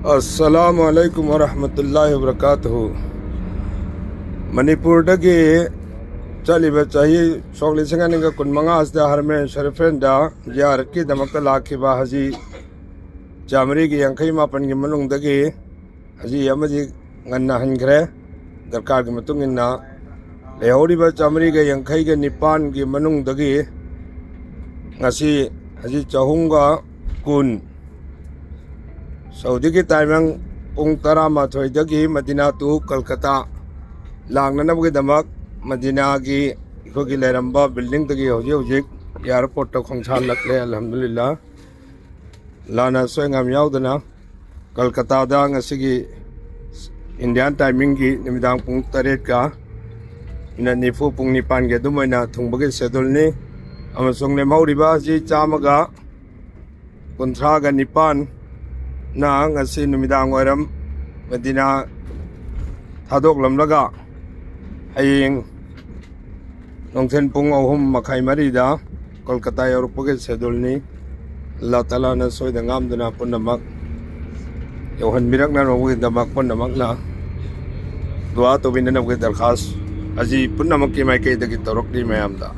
अस्सलामुअलैकुम वरहमतुल्लाहि वबरकातुहु। मणिपुर दगी चलिबा चाही सोक लिसिंग अनिगा कुनमंगा असदा हरमेन शरीफेंदा यार की दमकता लाखिबा हजी चामरी की यांखई मापन की मनुंग दगी हजी अमजी ngana हनग्रे दरकार की मतुंग इन्ना लेहौरिबा चामरी के यांखई के निपान की मनुंग दगी ngasi हजी चहुंगा कुन सऊदी की टाइमिंग पुंग 12 मदीना टू कलकत्ता लांगनबगीदमक मदीना की इखोगी लेरंबा बिल्डिंग तगी हौजिक एयरपोर्ट तो खोंगसाल लक्ले अल्हम्दुलिल्लाह लाना सोयंगाम याउदना कलकत्ता दा ngasi इंडियन टाइमिंग की निमिदांग पुंग 8 का इना निफु पुंग 9 के दुमैना थुंबगे शेड्यूलनी अमसुंग लेमौरिबा जी चामगा 9 ना ngasi नुमिदांग वायरम मदीना थादोक लमलगा हयेंग नोंथेन पुंग 3:30 कोलकाता यौरपगे शेड्यूलनी अल्लाह ताला ना सोयदा ngamduna पुनमक यौहन बिरकना रोगि दमक पुनमकला दुआ तो बिननबगे दरखास्त अजी पुनमक की माइके दगी तौरकली मयामदा।